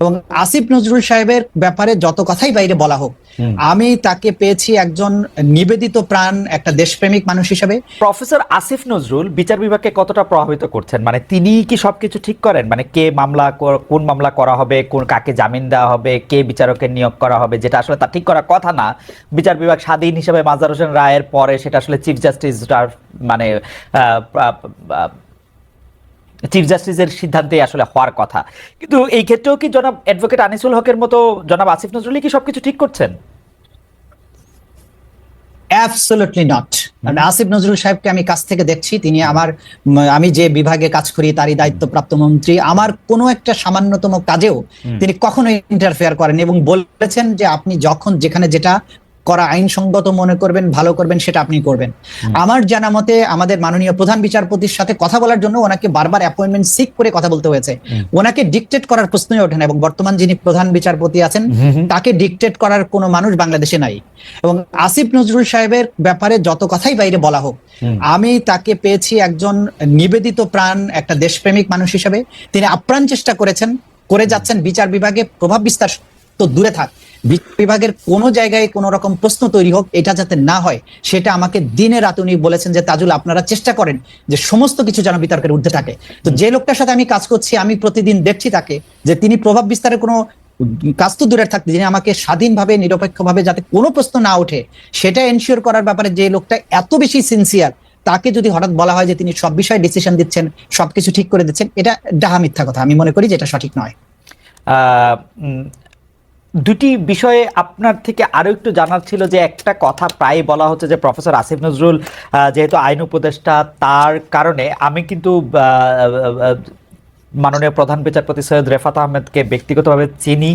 এবং আসিফ নজরুল সাহেবের ব্যাপারে যত কথাই বাইরে বলা হোক, আমি তাকে পেয়েছি একজন নিবেদিত প্রাণ একটা দেশপ্রেমিক মানুষ হিসেবে। প্রফেসর আসিফ নজরুল বিচার বিভাগকে কতটা প্রভাবিত করছেন? মানে তিনি কি সবকিছু ঠিক করেন? মানে কে মামলা কোন মামলা করা হবে, কোন কাকে জামিন দেওয়া হবে, কে বিচারকের নিয়োগ করা হবে, যেটা আসলে তার ঠিক করার কথা না। বিচার বিভাগ স্বাধীন হিসেবে মাজার হোসেন রায়ের পরে সেটা আসলে চিফ জাস্টিস মানে চিফ জাস্টিসের সিদ্ধান্তে আসলে হওয়ার কথা। কিন্তু এই ক্ষেত্রেও কি জনাব অ্যাডভোকেট আনিসুল হকের মতো জনাব আসিফ নজরুলই কি সবকিছু ঠিক করছেন? Absolutely not. আসিফ নজরুল সাহেবকে আমি কাছ থেকে দেখছি, তিনি আমি যে বিভাগে কাজ করি তারই দায়িত্বপ্রাপ্ত মন্ত্রী। আমার কোনো একটা সামান্যতম কাজেও তিনি কখনোই ইন্টারফেয়ার করেন এবং বলেছেন যে আপনি যখন যেখানে যেটা করা আইনসঙ্গত মনে করবেন, ভালো করবেন, সেটা আপনি করবেন। আমার জানা মতে আমাদের মাননীয় প্রধান বিচারপতির সাথে কথা বলার জন্য ওনাকে বারবার অ্যাপয়েন্টমেন্ট সিক করে কথা বলতে হয়েছে। ওনাকে ডিকটেট করার প্রশ্নই ওঠে না, এবং বর্তমান যিনি প্রধান বিচারপতি আছেন তাকে ডিকটেট করার কোনো মানুষ বাংলাদেশে নাই। এবং আসিফ নজরুল সাহেবের ব্যাপারে যত কথাই বাইরে বলা হোক, আমি তাকে পেয়েছি একজন নিবেদিত প্রাণ একটা দেশপ্রেমিক মানুষ হিসেবে। তিনি আপ্রাণ চেষ্টা করে যাচ্ছেন বিচার বিভাগে প্রভাব বিস্তার তো দূরে থাক, বিচার বিভাগের কোনো জায়গায় কোনো রকম প্রশ্ন তৈরি হোক, এটা যাতে না হয় সেটা আমাকে দিনে রাতে উনি বলেছেন যে তাজুল আপনারা চেষ্টা করেন যে সমস্ত কিছু যেন বিতর্কের ঊর্ধ্বে থাকে। তো যে লোকটার সাথে আমি কাজ করছি, আমি প্রতিদিন দেখছি তাকে যে তিনি প্রভাব বিস্তারের কোনো কাজ তো দূরে থাকতে, যিনি আমাকে স্বাধীনভাবে নিরপেক্ষভাবে যাতে কোনো প্রশ্ন না ওঠে সেটা এনশিওর করার ব্যাপারে যে লোকটা এত বেশি সিনসিয়ার, তাকে যদি হঠাৎ বলা হয় যে তিনি সব বিষয়ে ডিসিশন দিচ্ছেন, সবকিছু ঠিক করে দিচ্ছেন, এটা ডাহা মিথ্যা কথা। আমি মনে করি যে এটা সঠিক নয়। দুটি বিষয়ে আপনার থেকে আরো একটু জানার ছিল। যে একটা কথা প্রায় বলা হচ্ছে যে প্রফেসর আসিফ নজরুল যেহেতু আইন উপদেষ্টা, তার কারণে আমি কিন্তু মাননীয় প্রধান বিচারপতি সৈয়দ রেফাত আহমেদকে ব্যক্তিগতভাবে চিনি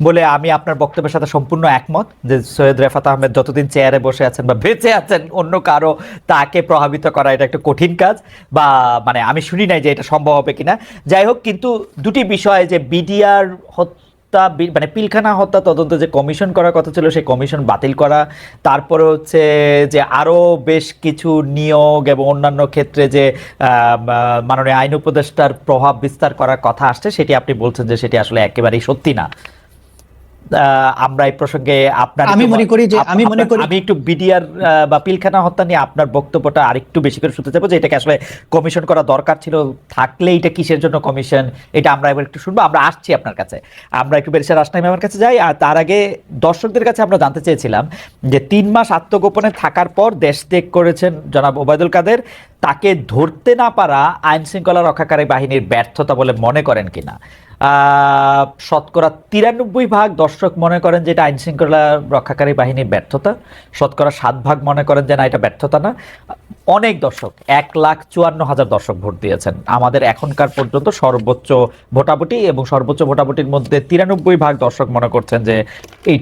বলে আমি আপনার বক্তব্যের সাথে সম্পূর্ণ একমত যে সৈয়দ রেফাত আহমেদ যতদিন চেয়ারে বসে আছেন বা বেঁচে আছেন, অন্য কারো তাকে প্রভাবিত করা এটা একটা কঠিন কাজ, বা মানে আমি শুনি নাই যে এটা সম্ভব হবে কিনা। যাই হোক, কিন্তু দুটি বিষয়, যে বিডিআর মানে পিলখানা হত্যা তদন্ত যে কমিশন করার কথা ছিল সেই কমিশন বাতিল করা, তারপরে হচ্ছে যে আরো বেশ কিছু নিয়োগ এবং অন্যান্য ক্ষেত্রে যে মাননীয় আইন উপদেষ্টার প্রভাব বিস্তার করার কথা আসছে, সেটি আপনি বলছেন যে সেটি আসলে একেবারেই সত্যি না। আমরা এই প্রসঙ্গে আমি একটু বিডিআর বা পিলখানা হত্যা নিয়ে আপনার বক্তব্যটা আরেকটু বেশি করে শুনতে চাইবো, যে এটাকে আসলে কমিশন করা দরকার ছিল, থাকলে এটা কিসের জন্য কমিশন, এটা আমরা এবার একটু শুনবো। আমরা আসছি আপনার কাছে, আমরা একটু ব্যারিস্টার রাসনাইম আমার কাছে যাই। আর তার আগে দর্শকদের কাছে আমরা জানতে চেয়েছিলাম যে 3 মাস আত্মগোপনে থাকার পর দেশ ত্যাগ করেছেন জনাব ওবায়দুল কাদের, তাকে ধরতে না পারা আইন শৃঙ্খলা রক্ষাকারী বাহিনীর ব্যর্থতা বলে মনে করেন কিনা? শতকরা 93% দর্শক মনে করেন যে এটা আইন শৃঙ্খলা রক্ষাকারী বাহিনীর ব্যর্থতা, শতকরা 7% মনে করেন যে না, এটা ব্যর্থতা না। অনেক দর্শক, 1,54,000 দর্শক ভোট দিয়েছেন আমাদের এখনকার পর্যন্ত সর্বোচ্চ ভোটাভুটি, এবং সর্বোচ্চ ভোটাভুটির মধ্যে 93% দর্শক মনে করছেন যে এইটা